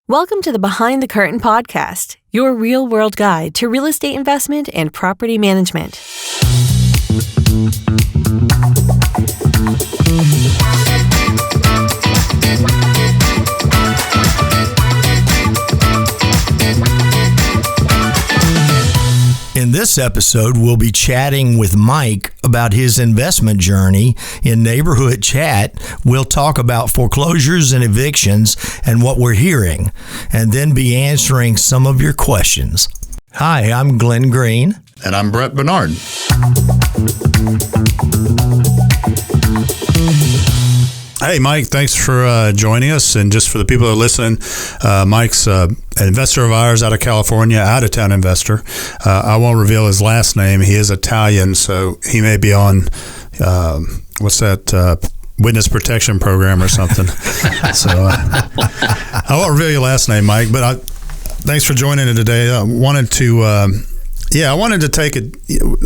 Welcome to the Behind the Curtain podcast, your real-world guide to real estate investment and property management. In this episode, we'll be chatting with Mike about his investment journey. In Neighborhood Chat, we'll talk about foreclosures and evictions and what we're hearing, and then be answering some of your questions. Hi, I'm Glenn Green. And I'm Brett Bernard. Hey, Mike, thanks for joining us. And just for the people that are listening, Mike's an investor of ours out of California, out-of-town investor. I won't reveal his last name. He is Italian, so he may be on, witness protection program or something. So I won't reveal your last name, Mike, but thanks for joining it today. I wanted to take it.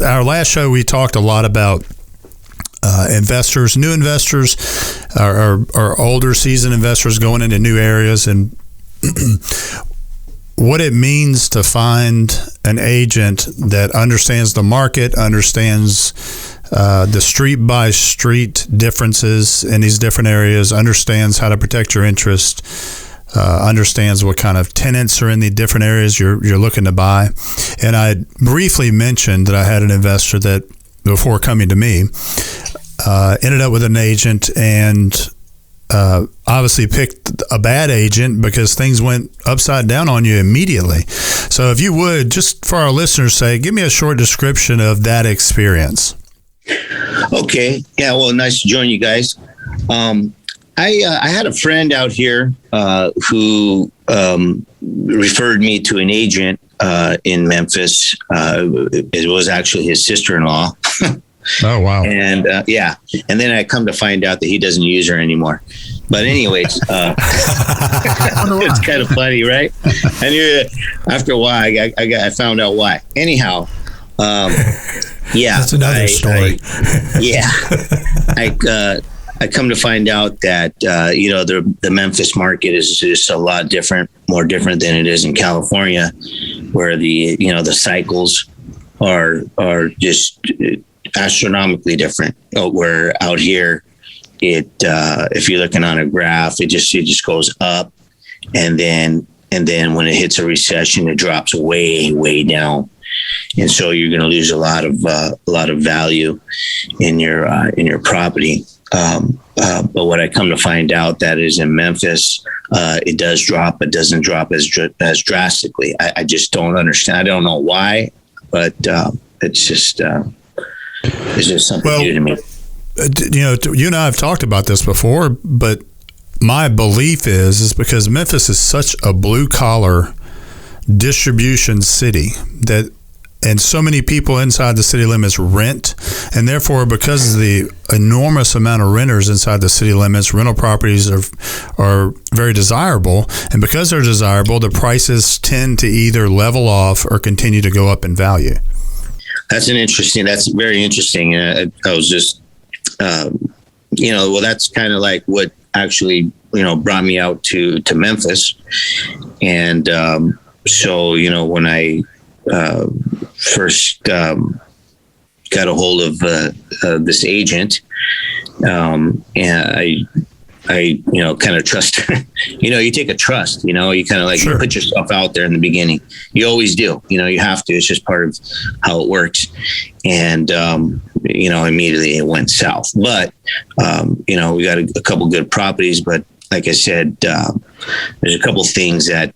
Our last show, we talked a lot about investors, new investors, or older seasoned investors going into new areas, and what it means to find an agent that understands the market, understands the street by street differences in these different areas, understands how to protect your interest, understands what kind of tenants are in the different areas you're looking to buy. And I briefly mentioned that I had an investor that, before coming to me, ended up with an agent and obviously picked a bad agent because things went upside down on you immediately. So if you would, just for our listeners' sake, give me a short description of that experience. Okay. Yeah, well, nice to join you guys. I had a friend out here who referred me to an agent in Memphis. It was actually his sister-in-law. Oh, wow. And and then I come to find out that he doesn't use her anymore. But anyways, it's kind of funny, right? I knew after a while, I found out why. Anyhow, that's another story. I come to find out that the Memphis market is just a lot more different than it is in California, where the cycles are just astronomically different. Where out here, if you're looking on a graph, it just goes up, and then when it hits a recession, it drops way down, and so you're going to lose a lot of value in your property. But what I come to find out that is in Memphis, it does drop. It doesn't drop as drastically. I just don't understand. I don't know why, but it's just something new to me. You and I have talked about this before, but my belief is because Memphis is such a blue collar distribution city and so many people inside the city limits rent, and therefore, because of the enormous amount of renters inside the city limits, rental properties are very desirable, and because they're desirable, the prices tend to either level off or continue to go up in value. That's very interesting. I was just, that's kind of like what actually, brought me out to Memphis. And so, when I first got a hold of this agent, and I kind of trust her. You take a trust, you kind of like Sure. You put yourself out there in the beginning. You always do, you have to. It's just part of how it works. And, immediately it went south. But, we got a couple good properties. But like I said, there's a couple things that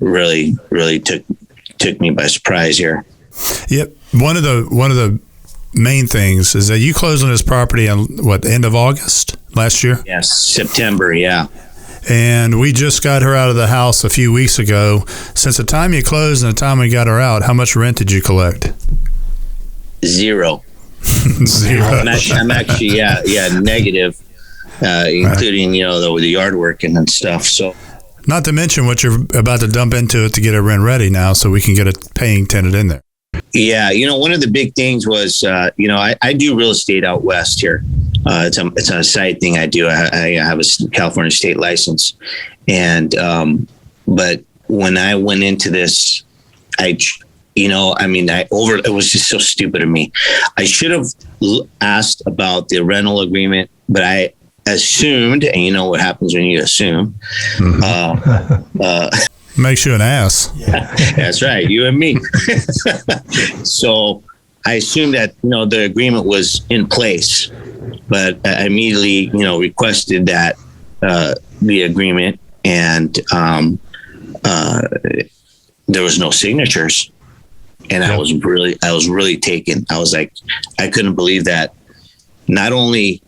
really took me by surprise here. Yep. One of the main things is that you closed on this property on the end of August last year? Yes, September, yeah. And we just got her out of the house a few weeks ago. Since the time you closed and the time we got her out, how much rent did you collect? Zero. Zero. I'm actually negative, including the yard work and stuff. So, not to mention what you're about to dump into it to get it rent ready now, so we can get a paying tenant in there. Yeah, one of the big things was, I do real estate out west here. It's a side thing I do. I have a California state license, and But when I went into this, it was just so stupid of me. I should have asked about the rental agreement, but I assumed, and you know what happens when you assume. Makes you an ass. Yeah, that's right. You and me. So I assumed that, the agreement was in place, but I immediately, requested that, the agreement, and there was no signatures. And I was really taken. I was like, I couldn't believe that. Not only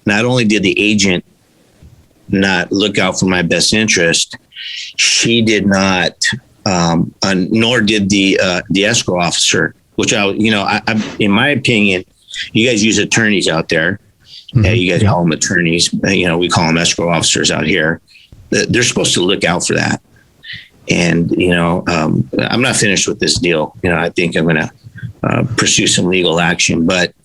did the agent not look out for my best interest, she did not, nor did the escrow officer, which I in my opinion, you guys use attorneys out there. Mm-hmm. You guys call them attorneys. We call them escrow officers out here. They're supposed to look out for that. And, I'm not finished with this deal. I think I'm going to pursue some legal action, but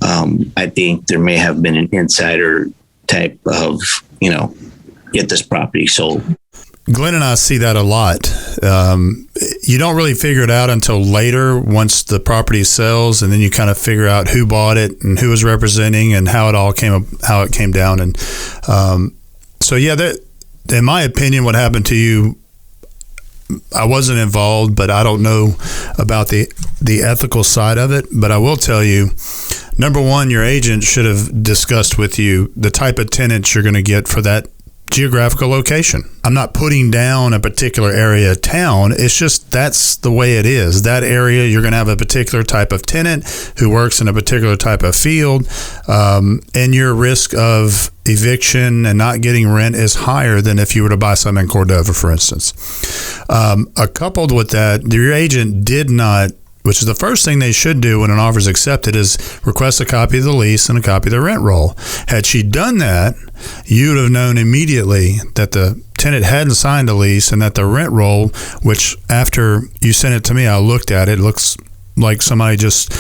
I think there may have been an insider type of, get this property sold. Glenn and I see that a lot. You don't really figure it out until later once the property sells, and then you kind of figure out who bought it and who was representing and how it came down. And that, in my opinion, what happened to you, I wasn't involved, but I don't know about the ethical side of it. But I will tell you, number one, your agent should have discussed with you the type of tenants you're going to get for that geographical location. I'm not putting down a particular area of town. It's just that's the way it is. That area, you're going to have a particular type of tenant who works in a particular type of field, and your risk of eviction and not getting rent is higher than if you were to buy something in Cordova, for instance. Coupled with that, your agent did not, which is the first thing they should do when an offer is accepted, is request a copy of the lease and a copy of the rent roll. Had she done that, you would have known immediately that the tenant hadn't signed a lease and that the rent roll, which after you sent it to me, I looked at it, looks like somebody just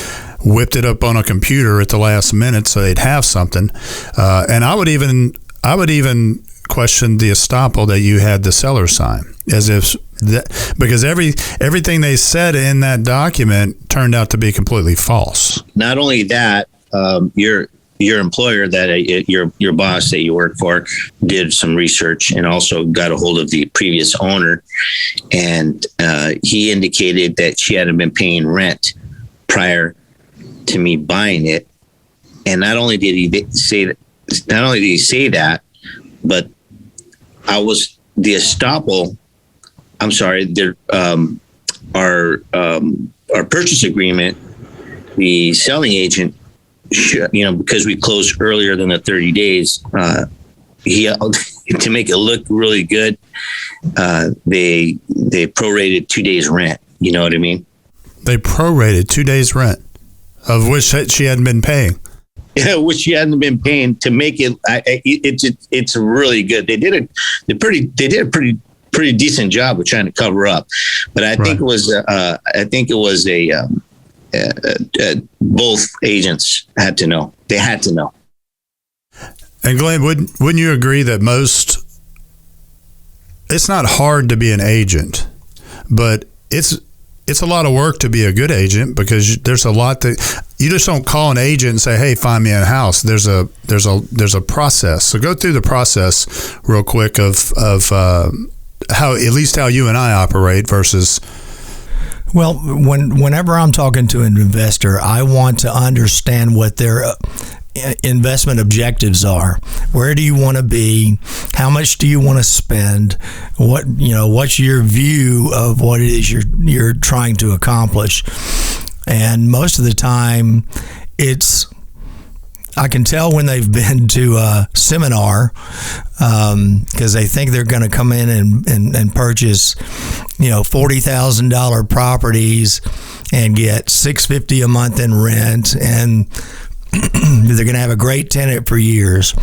whipped it up on a computer at the last minute so they'd have something. And I would even question the estoppel that you had the seller sign, as if that, because everything they said in that document turned out to be completely false. Not only that, your employer, your boss that you work for, did some research and also got a hold of the previous owner, and he indicated that she hadn't been paying rent prior to me buying it. And not only did he say that, but the estoppel. I'm sorry, our purchase agreement, the selling agent, because we closed earlier than the 30 days, he to make it look really good, they prorated 2 days rent. You know what I mean? They prorated 2 days rent, of which she hadn't been paying. Yeah, which she hadn't been paying, to make it. It's really good. They did a pretty decent job of trying to cover up, but I think it was both agents had to know. They had to know. And Glenn, wouldn't you agree that it's not hard to be an agent, but it's a lot of work to be a good agent, because there's a lot that you just don't call an agent and say, "Hey, find me a house." There's a process. So go through the process real quick of how you and I operate versus. Well, whenever I'm talking to an investor, I want to understand what their investment objectives are. Where do you want to be? How much do you want to spend? What's your view of what it is you're trying to accomplish? And most of the time, I can tell when they've been to a seminar, because they think they're going to come in and purchase, $40,000 properties and get $650 a month in rent, and they're going to have a great tenant for years.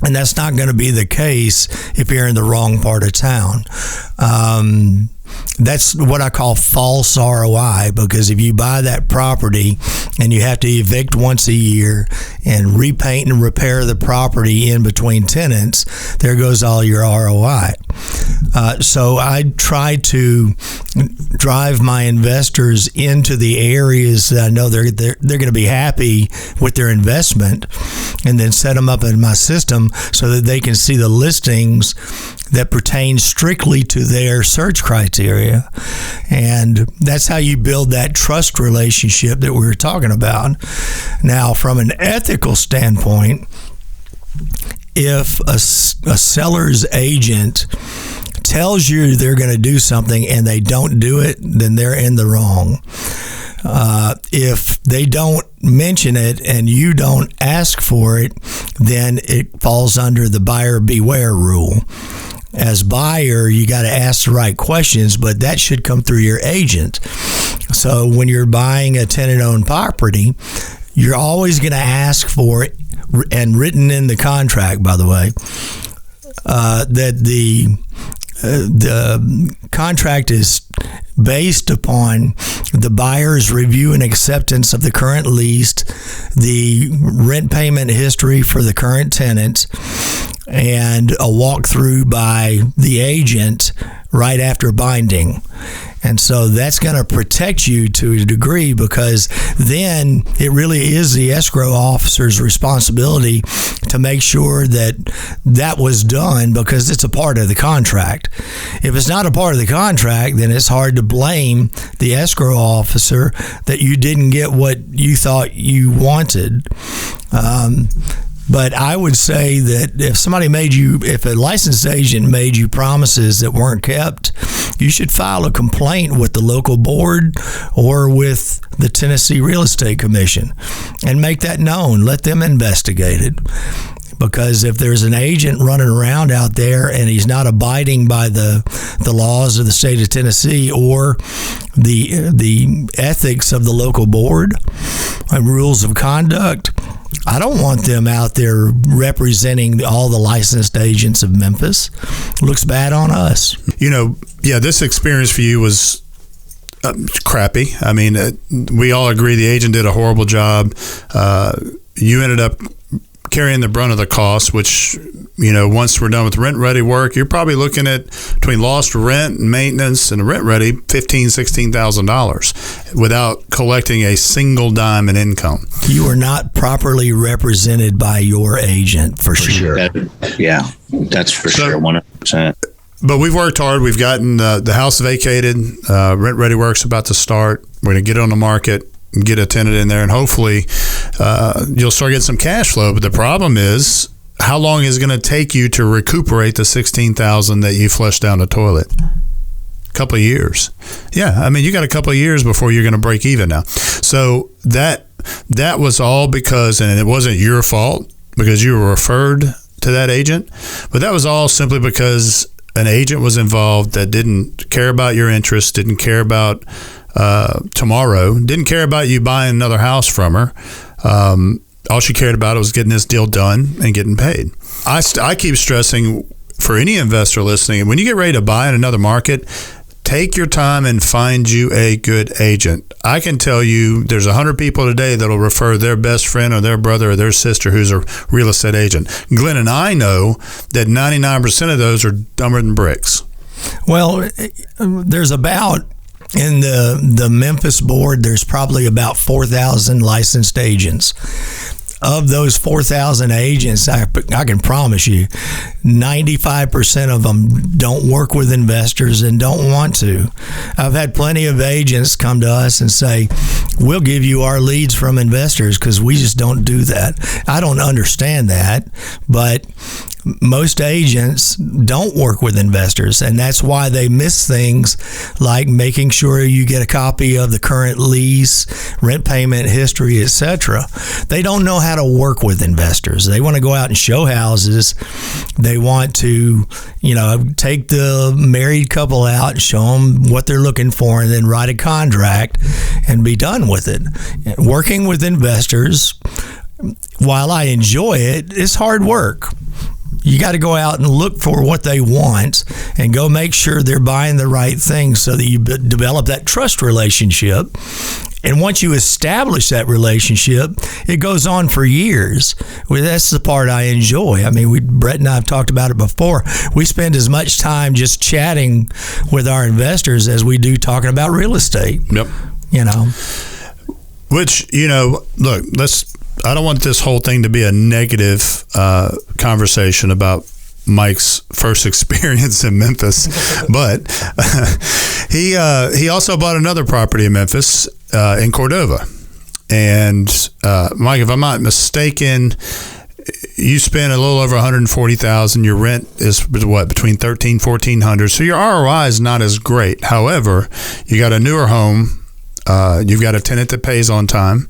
And that's not going to be the case if you're in the wrong part of town. that's what I call false ROI, because if you buy that property and you have to evict once a year and repaint and repair the property in between tenants, there goes all your ROI. So I try to drive my investors into the areas that I know they're going to be happy with their investment, and then set them up in my system so that they can see the listings that pertain strictly to their search criteria. And that's how you build that trust relationship that we were talking about. Now, from an ethical standpoint, if a seller's agent tells you they're going to do something and they don't do it, then they're in the wrong. If they don't mention it and you don't ask for it, then it falls under the buyer beware rule. As buyer, you got to ask the right questions, but that should come through your agent. So when you're buying a tenant-owned property, you're always going to ask for it, and written in the contract, by the way, that the contract is based upon the buyer's review and acceptance of the current lease, the rent payment history for the current tenant, and a walkthrough by the agent right after binding. And so that's going to protect you to a degree, because then it really is the escrow officer's responsibility to make sure that that was done, because it's a part of the contract. If it's not a part of the contract, then it's hard to blame the escrow officer that you didn't get what you thought you wanted. But I would say that if a licensed agent made you promises that weren't kept, you should file a complaint with the local board or with the Tennessee Real Estate Commission and make that known. Let them investigate it. Because if there's an agent running around out there and he's not abiding by the laws of the state of Tennessee or the ethics of the local board and rules of conduct, I don't want them out there representing all the licensed agents of Memphis. It looks bad on us. This experience for you was crappy. I mean, we all agree the agent did a horrible job. You ended up carrying the brunt of the cost, which, once we're done with rent-ready work, you're probably looking at, between lost rent and maintenance and rent-ready, $15,000, $16,000 without collecting a single dime in income. You are not properly represented by your agent, for sure. Yeah, that's for sure, 100%. But we've worked hard. We've gotten the house vacated. Rent-ready work's about to start. We're going to get it on the market, get a tenant in there, and hopefully you'll start getting some cash flow. But the problem is, how long is it going to take you to recuperate the $16,000 that you flushed down the toilet? A couple of years. Yeah, I mean, you got a couple of years before you're going to break even now. So that was all because, and it wasn't your fault because you were referred to that agent, but that was all simply because an agent was involved that didn't care about your interests, didn't care about tomorrow, didn't care about you buying another house from her. All she cared about was getting this deal done and getting paid. I keep stressing for any investor listening, when you get ready to buy in another market, take your time and find you a good agent. I can tell you there's 100 people today that'll refer their best friend or their brother or their sister who's a real estate agent. Glenn and I know that 99% of those are dumber than bricks. Well, there's about, in the Memphis board, there's probably about 4,000 licensed agents. Of those 4,000 agents, I can promise you, 95% of them don't work with investors and don't want to. I've had plenty of agents come to us and say, we'll give you our leads from investors because we just don't do that. I don't understand that, but most agents don't work with investors, and that's why they miss things like making sure you get a copy of the current lease, rent payment history, etc. They don't know how to work with investors. They want to go out and show houses. They want to, take the married couple out and show them what they're looking for and then write a contract and be done with it. Working with investors, while I enjoy it, it's hard work. You got to go out and look for what they want and go make sure they're buying the right thing so that you develop that trust relationship. And once you establish that relationship, it goes on for years. Well, that's the part I enjoy. I mean, Brett and I have talked about it before. We spend as much time just chatting with our investors as we do talking about real estate. Yep. Which, look, I don't want this whole thing to be a negative conversation about Mike's first experience in Memphis, but he also bought another property in Memphis in Cordova. And Mike, if I'm not mistaken, you spent a little over $140,000. Your rent is what, between $1,300-$1,400. So your ROI is not as great. However, you got a newer home. You've got a tenant that pays on time,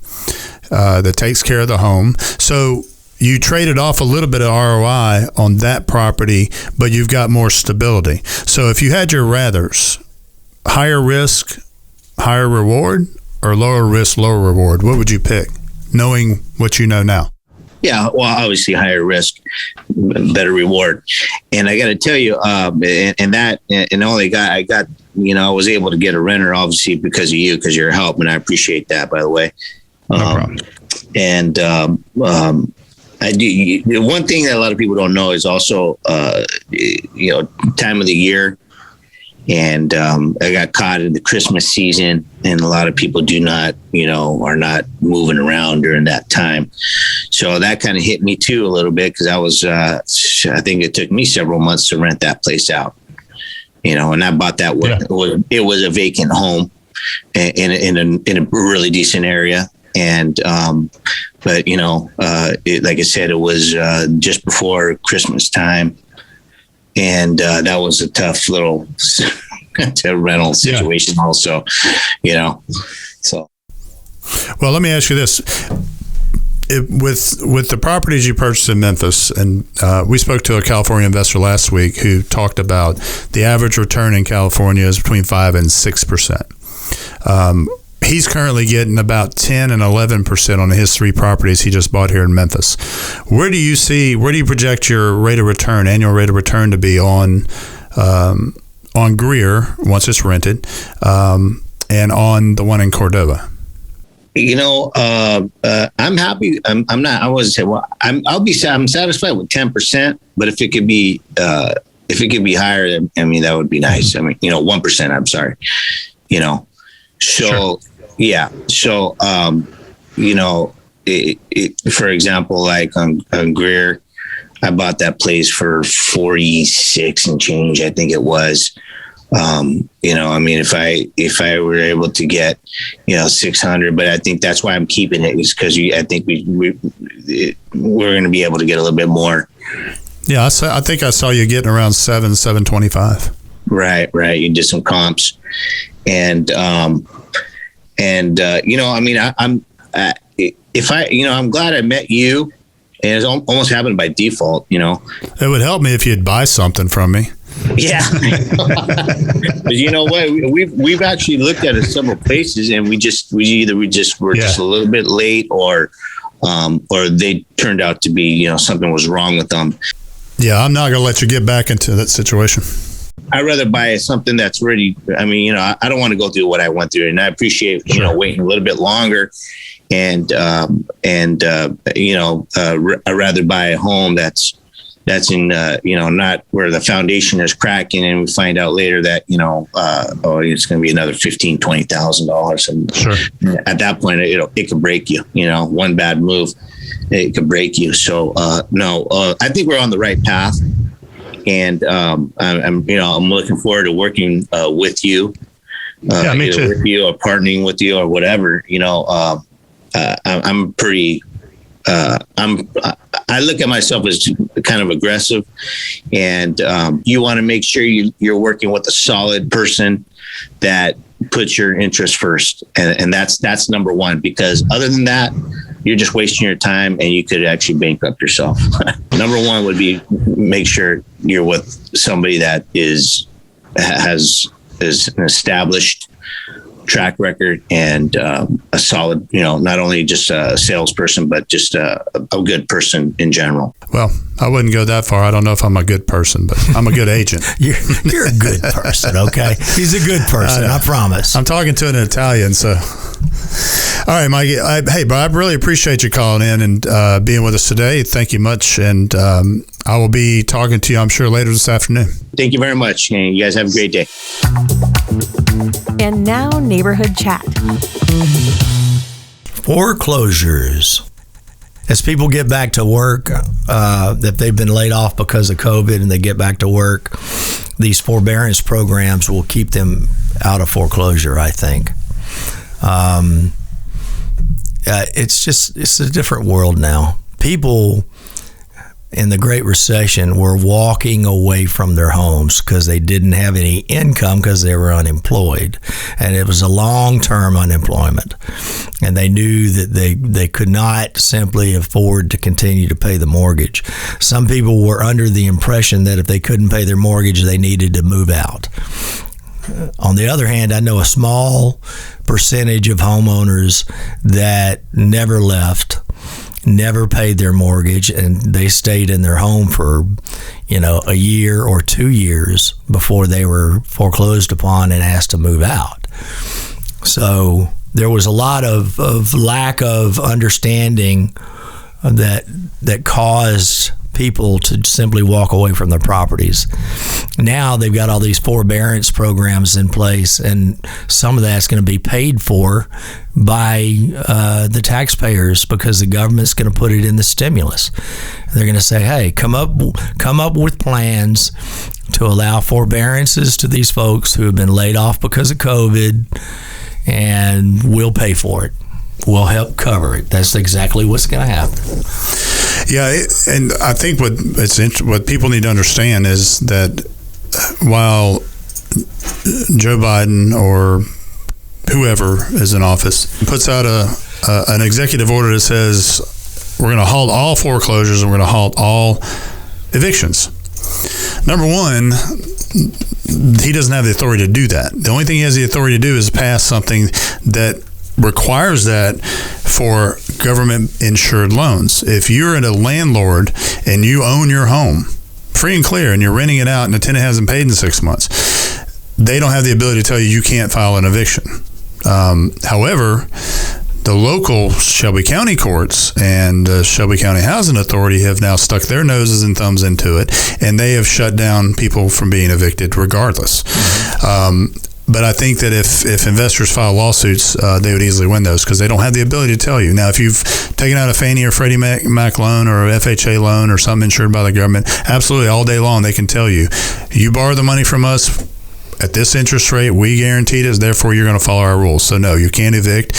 that takes care of the home. So you traded off a little bit of ROI on that property, but you've got more stability. So if you had your rathers, higher risk, higher reward, or lower risk, lower reward, what would you pick, knowing what you know now? Yeah, well, obviously higher risk, better reward. And I got to tell you, I was able to get a renter, obviously, because of you, because of your help. And I appreciate that, by the way. No problem. And I do. One thing that a lot of people don't know is also, time of the year. And I got caught in the Christmas season, and a lot of people are not moving around during that time. So that kind of hit me too a little bit, because I think it took me several months to rent that place out. And I bought that it was a vacant home in a really decent area. And like I said, it was just before Christmas time. And that was a tough little rental situation also, so. Well, let me ask you this. With the properties you purchased in Memphis, and we spoke to a California investor last week who talked about the average return in California is between 5% and 6%. He's currently getting about 10 and 11% on his 3 properties he just bought here in Memphis. Where do you project your annual rate of return to be on Greer once it's rented, and on the one in Cordova? I'm happy. I'm satisfied with 10%, but if it could be higher, that would be nice. 1%, I'm sorry, so. Sure. Yeah. So, for example, like on Greer, I bought that place for 46 and change, I think it was. If I were able to get, 600, but I think that's why I'm keeping it, is because I think we're going to be able to get a little bit more. Yeah. I think I saw you getting around 725. Right. You did some comps, and, I'm glad I met you, and it's almost happened by default, It would help me if you'd buy something from me. Yeah. But you know what? We've actually looked at it several places, and we were just a little bit late, or they turned out to be, something was wrong with them. Yeah. I'm not going to let you get back into that situation. I'd rather buy something that's ready. I don't want to go through what I went through, and I appreciate, waiting a little bit longer. And I'd rather buy a home that's in, not where the foundation is cracking, and we find out later that, it's going to be another $15,000, $20,000. And sure. At that point, it could break you, one bad move, it could break you. So, I think we're on the right path. And I'm looking forward to working with you, me too. With you, or partnering with you, or whatever. I'm pretty. I look at myself as kind of aggressive, and you want to make sure you're working with a solid person that puts your interest first, and that's number one. Because other than that, you're just wasting your time, and you could actually bankrupt yourself. Number one would be make sure you're with somebody that has an established track record and a solid, not only just a salesperson, but just a good person in general. Well, I wouldn't go that far. I don't know if I'm a good person, but I'm a good agent. You're a good person, okay? He's a good person, I promise. I'm talking to an Italian, so. All right, Mike. Hey, Bob, I really appreciate you calling in and being with us today. Thank you much. And I will be talking to you, I'm sure, later this afternoon. Thank you very much. You guys have a great day. And now, Neighborhood Chat. Foreclosures. As people get back to work, if they've been laid off because of COVID and they get back to work, these forbearance programs will keep them out of foreclosure, I think. It's a different world now. People in the Great Recession were walking away from their homes because they didn't have any income because they were unemployed. And it was a long-term unemployment. And they knew that they could not simply afford to continue to pay the mortgage. Some people were under the impression that if they couldn't pay their mortgage, they needed to move out. On the other hand, I know a small percentage of homeowners that never left, never paid their mortgage, and they stayed in their home for, a year or 2 years before they were foreclosed upon and asked to move out. So there was a lot of lack of understanding that caused people to simply walk away from their properties. Now they've got all these forbearance programs in place, and some of that's going to be paid for by the taxpayers because the government's going to put it in the stimulus. They're going to say, hey, come up with plans to allow forbearances to these folks who have been laid off because of COVID, and we'll pay for it. We'll help cover it. That's exactly what's going to happen. Yeah, and I think what people need to understand is that while Joe Biden or whoever is in office puts out an executive order that says we're going to halt all foreclosures and we're going to halt all evictions. Number one, he doesn't have the authority to do that. The only thing he has the authority to do is pass something that requires that for government insured loans. If you're a landlord and you own your home free and clear and you're renting it out and the tenant hasn't paid in 6 months, they don't have the ability to tell you can't file an eviction. However, the local Shelby County courts and Shelby County Housing Authority have now stuck their noses and thumbs into it, and they have shut down people from being evicted regardless. But I think that if investors file lawsuits, they would easily win those because they don't have the ability to tell you. Now, if you've taken out a Fannie or Freddie Mac loan or a FHA loan or something insured by the government, absolutely all day long they can tell you, you borrow the money from us at this interest rate, we guaranteed it, therefore you're going to follow our rules. So no, you can't evict.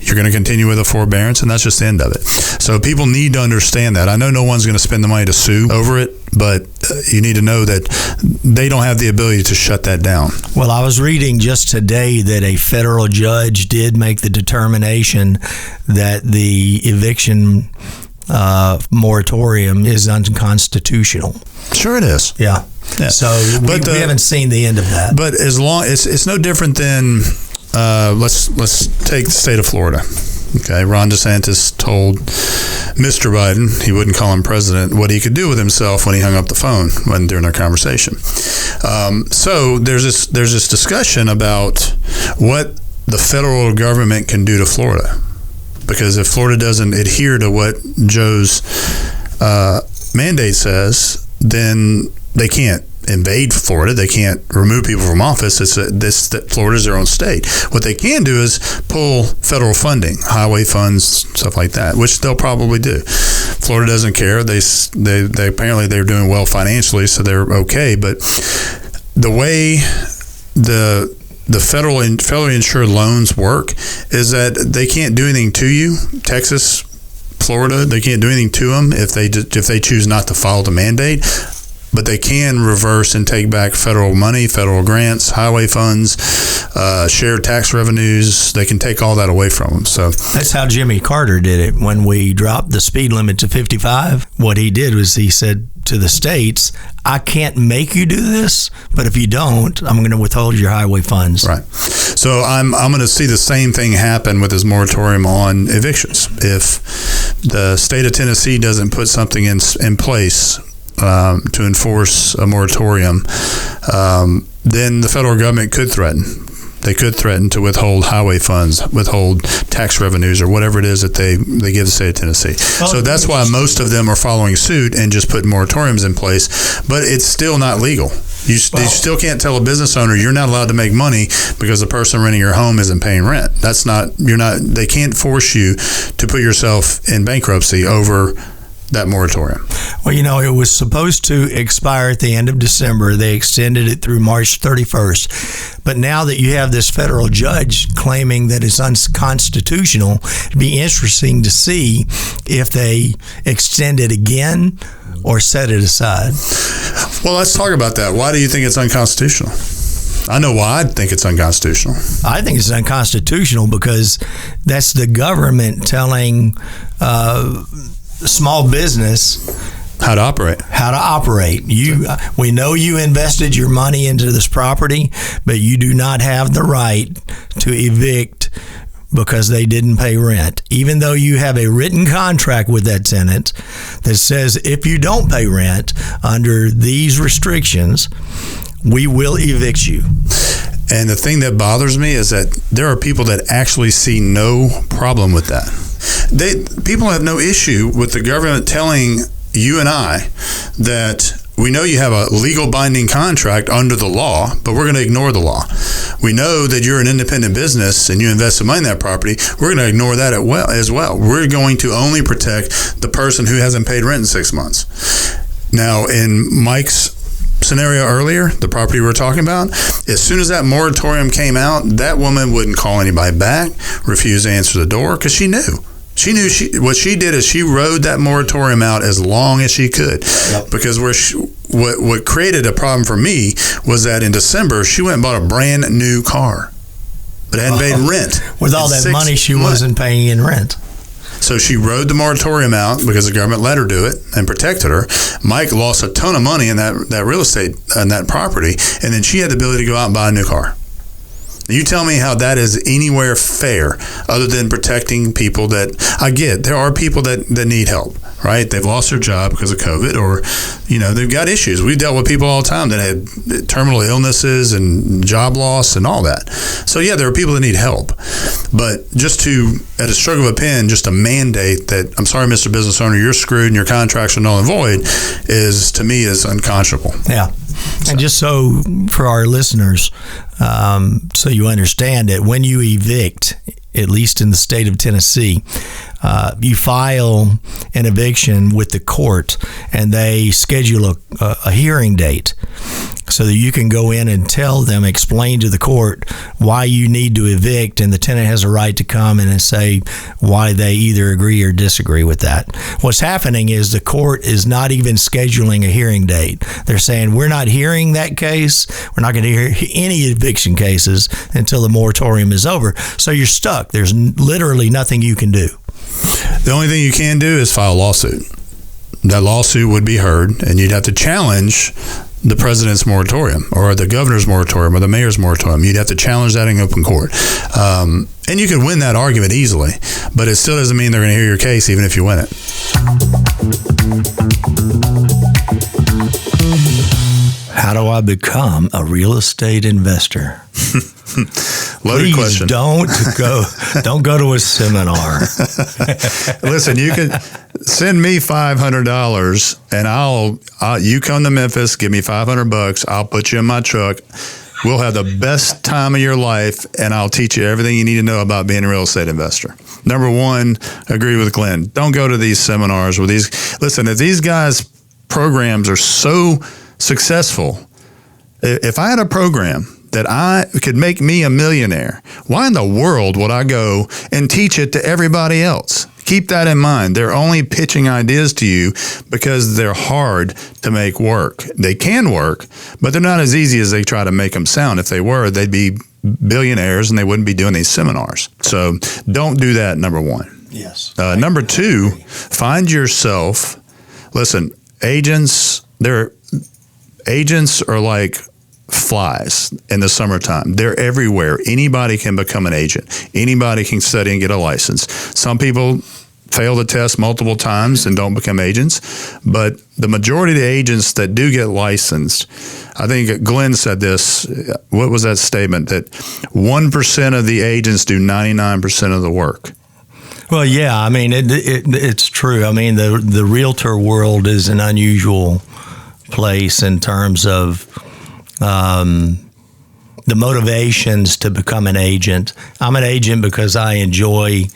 You're going to continue with a forbearance, and that's just the end of it. So people need to understand that. I know no one's going to spend the money to sue over it, but you need to know that they don't have the ability to shut that down. Well, I was reading just today that a federal judge did make the determination that the eviction moratorium is unconstitutional. Sure it is. Yeah. So we haven't seen the end of that. But as long it's no different than let's take the state of Florida. Okay, Ron DeSantis told Mr. Biden, he wouldn't call him president, what he could do with himself when he hung up the phone during their conversation. So there's this discussion about what the federal government can do to Florida, because if Florida doesn't adhere to what Joe's mandate says, then they can't invade Florida. They can't remove people from office. Florida's their own state. What they can do is pull federal funding, highway funds, stuff like that, which they'll probably do. Florida doesn't care. They apparently they're doing well financially, so they're okay. But the way the federally insured loans work is that they can't do anything to you. Texas, Florida, they can't do anything to them if they choose not to follow the mandate. But they can reverse and take back federal money, federal grants, highway funds, shared tax revenues. They can take all that away from them. So that's how Jimmy Carter did it when we dropped the speed limit to 55. What he did was he said to the states, I can't make you do this, but if you don't, I'm going to withhold your highway funds. Right. So I'm going to see the same thing happen with this moratorium on evictions. If the state of Tennessee doesn't put something in place to enforce a moratorium, then the federal government could threaten. They could threaten to withhold highway funds, withhold tax revenues, or whatever it is that they give the state of Tennessee. So that's why most of them are following suit and just putting moratoriums in place. But it's still not legal. You still can't tell a business owner you're not allowed to make money because the person renting your home isn't paying rent. They can't force you to put yourself in bankruptcy over that moratorium. Well, it was supposed to expire at the end of December. They extended it through March 31st. But now that you have this federal judge claiming that it's unconstitutional, it'd be interesting to see if they extend it again or set it aside. Well, let's talk about that. Why do you think it's unconstitutional? I know why I think it's unconstitutional. I think it's unconstitutional because that's the government telling small business how to operate. We know you invested your money into this property, but you do not have the right to evict because they didn't pay rent, even though you have a written contract with that tenant that says if you don't pay rent under these restrictions, we will evict you. And the thing that bothers me is that there are people that actually see no problem with that. People have no issue with the government telling you and I that we know you have a legal binding contract under the law, but we're going to ignore the law. We know that you're an independent business and you invest some money in that property. We're going to ignore that as well. We're going to only protect the person who hasn't paid rent in 6 months. Now, in Mike's scenario earlier, the property we were talking about, as soon as that moratorium came out, that woman wouldn't call anybody back, refuse to answer the door, because she knew. What she did is she rode that moratorium out as long as she could. Yep. Because what created a problem for me was that in December, she went and bought a brand new car, but hadn't paid rent. With all that money she wasn't paying in rent. So she rode the moratorium out because the government let her do it and protected her. Mike lost a ton of money in that real estate and that property, and then she had the ability to go out and buy a new car. You tell me how that is anywhere fair other than protecting people that, I get, there are people that need help, right? They've lost their job because of COVID, or, they've got issues. We've dealt with people all the time that had terminal illnesses and job loss and all that. So yeah, there are people that need help. But just at a stroke of a pen, just to mandate that, I'm sorry, Mr. Business Owner, you're screwed and your contracts are null and void to me is unconscionable. Yeah. And just so for our listeners, so you understand it, when you evict, at least in the state of Tennessee, you file an eviction with the court and they schedule a hearing date so that you can go in and explain to the court why you need to evict, and the tenant has a right to come in and say why they either agree or disagree with that. What's happening is the court is not even scheduling a hearing date. They're saying, we're not hearing that case. We're not going to hear any eviction cases until the moratorium is over. So you're stuck. There's literally nothing you can do. The only thing you can do is file a lawsuit. That lawsuit would be heard, and you'd have to challenge the president's moratorium or the governor's moratorium or the mayor's moratorium. You'd have to challenge that in open court. And you could win that argument easily, but it still doesn't mean they're going to hear your case even if you win it. How do I become a real estate investor? Loaded question. Don't go to a seminar. Listen, you can send me $500 and you come to Memphis, give me $500, I'll put you in my truck. We'll have the best time of your life, and I'll teach you everything you need to know about being a real estate investor. Number one, agree with Glenn. Don't go to these seminars with these. Listen, if these guys' programs are so successful, if I had a program that I could make me a millionaire, why in the world would I go and teach it to everybody else? Keep that in mind. They're only pitching ideas to you because they're hard to make work. They can work, but they're not as easy as they try to make them sound. If they were, they'd be billionaires and they wouldn't be doing these seminars. So don't do that, number one. Yes. Number two, find yourself, listen, agents are like flies in the summertime. They're everywhere. Anybody can become an agent. Anybody can study and get a license. Some people fail the test multiple times and don't become agents, but the majority of the agents that do get licensed, I think Glenn said this, what was that statement, that 1% of the agents do 99% of the work? Well, yeah, I mean, it's true. I mean, the realtor world is an unusual place in terms of the motivations to become an agent. I'm an agent because I enjoy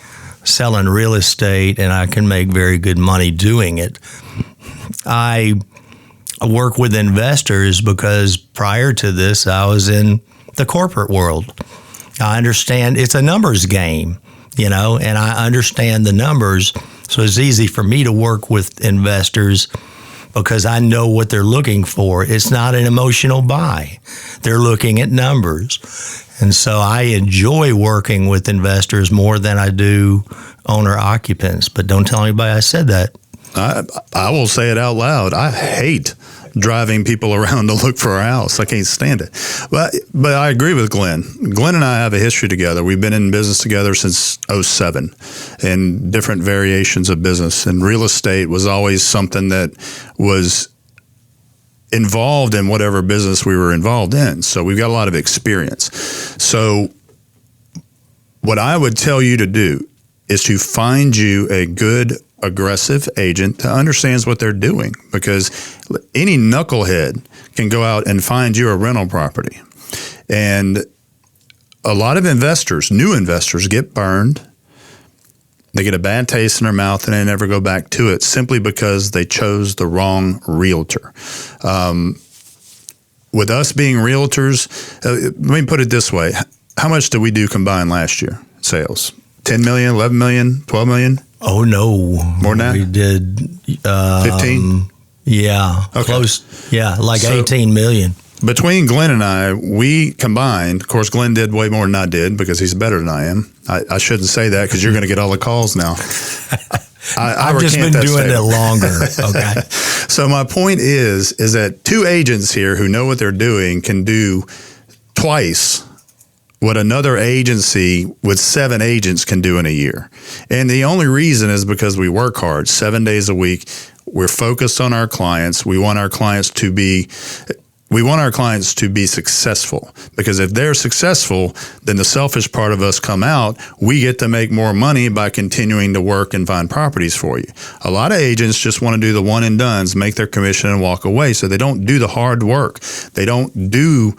selling real estate and I can make very good money doing it. I work with investors because prior to this, I was in the corporate world. I understand it's a numbers game, and I understand the numbers. So it's easy for me to work with investors because I know what they're looking for. It's not an emotional buy. They're looking at numbers. And so I enjoy working with investors more than I do owner-occupants. But don't tell anybody I said that. I will say it out loud. I hate driving people around to look for a house. I can't stand it. But I agree with Glenn. Glenn and I have a history together. We've been in business together since 2007 in different variations of business. And real estate was always something that was involved in whatever business we were involved in. So we've got a lot of experience. So what I would tell you to do is to find you a good, aggressive agent that understands what they're doing, because any knucklehead can go out and find you a rental property. And a lot of investors, new investors, get burned. They get a bad taste in their mouth and they never go back to it simply because they chose the wrong realtor. With us being realtors, let me put it this way. How much did we do combined last year? Sales? 10 million, 11 million, 12 million? Oh, no. More than that? We did 15? Yeah. Okay. Close. Yeah, like 18 million. Between Glenn and I, we combined, of course, Glenn did way more than I did because he's better than I am. I shouldn't say that because you're going to get all the calls now. I've just been doing it longer. Okay. So my point is that two agents here who know what they're doing can do twice what another agency with 7 agents can do in a year. And the only reason is because we work hard 7 days a week. We're focused on our clients. We want our clients to be successful, because if they're successful, then the selfish part of us come out. We get to make more money by continuing to work and find properties for you. A lot of agents just want to do the one and dones, make their commission and walk away. So they don't do the hard work. They don't do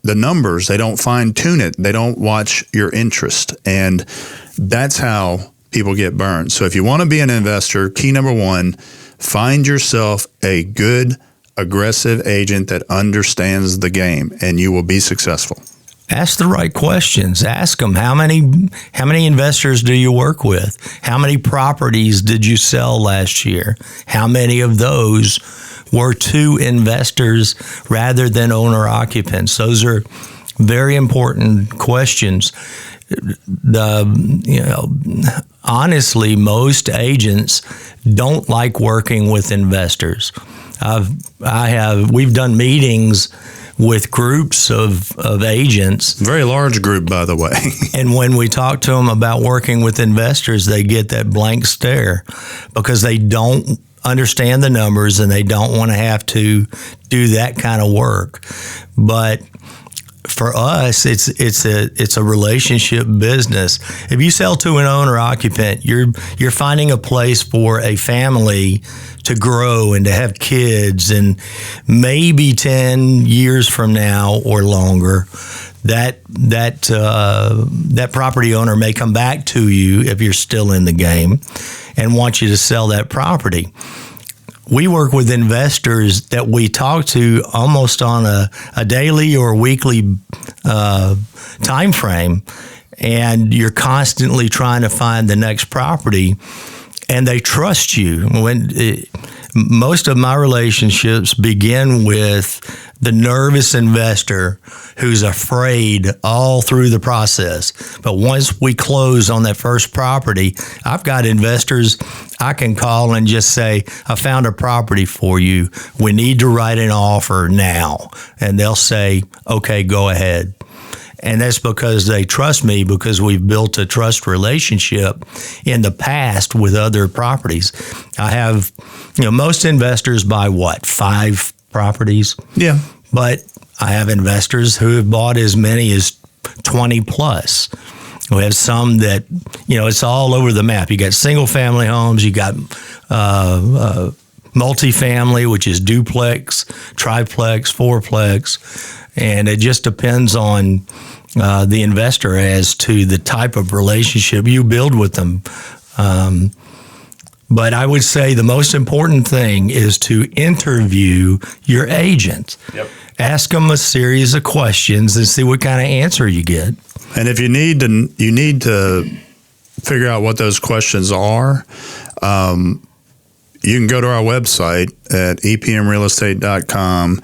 the numbers. They don't fine tune it. They don't watch your interest. And that's how people get burned. So if you want to be an investor, key number 1, find yourself a good, aggressive agent that understands the game, and you will be successful. Ask the right questions. Ask them, how many investors do you work with? How many properties did you sell last year? How many of those were to investors rather than owner-occupants? Those are very important questions. Honestly, most agents don't like working with investors. We've done meetings with groups of agents. Very large group, by the way. And when we talk to them about working with investors, they get that blank stare because they don't understand the numbers and they don't want to have to do that kind of work. But for us, it's a relationship business. If you sell to an owner occupant, you're finding a place for a family to grow and to have kids, and maybe 10 years from now or longer, that property owner may come back to you if you're still in the game and want you to sell that property. We work with investors that we talk to almost on a daily or weekly time frame, and you're constantly trying to find the next property. and they trust you. Most of my relationships begin with the nervous investor who's afraid all through the process. But once we close on that first property, I've got investors I can call and just say, I found a property for you. We need to write an offer now. And they'll say, okay, go ahead. And that's because they trust me, because we've built a trust relationship in the past with other properties. I have, most investors buy 5 properties? Yeah. But I have investors who have bought as many as 20 plus. We have some that, it's all over the map. You got single family homes, you got multifamily, which is duplex, triplex, fourplex, and it just depends on the investor as to the type of relationship you build with them. But I would say the most important thing is to interview your agent. Yep. Ask them a series of questions and see what kind of answer you get. And if you need to figure out what those questions are, you can go to our website at epmrealestate.com.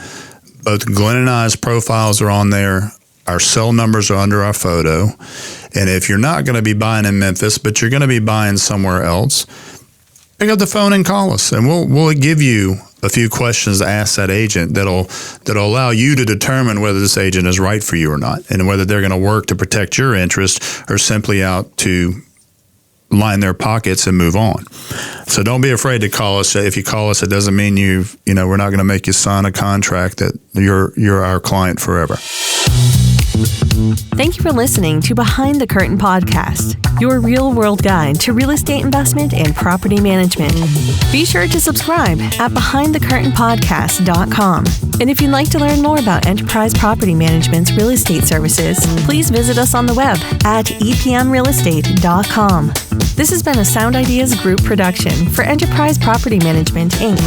Both Glenn and I's profiles are on there. Our cell numbers are under our photo. And if you're not going to be buying in Memphis, but you're going to be buying somewhere else, pick up the phone and call us, and we'll give you a few questions to ask that agent that'll allow you to determine whether this agent is right for you or not, and whether they're going to work to protect your interest or simply out to line their pockets and move on. So don't be afraid to call us. If you call us, it doesn't mean we're not going to make you sign a contract that you're our client forever. Thank you for listening to Behind the Curtain podcast, your real-world guide to real estate investment and property management. Be sure to subscribe at BehindTheCurtainPodcast.com. And if you'd like to learn more about Enterprise Property Management's real estate services, please visit us on the web at epmrealestate.com. This has been a Sound Ideas Group production for Enterprise Property Management, Inc.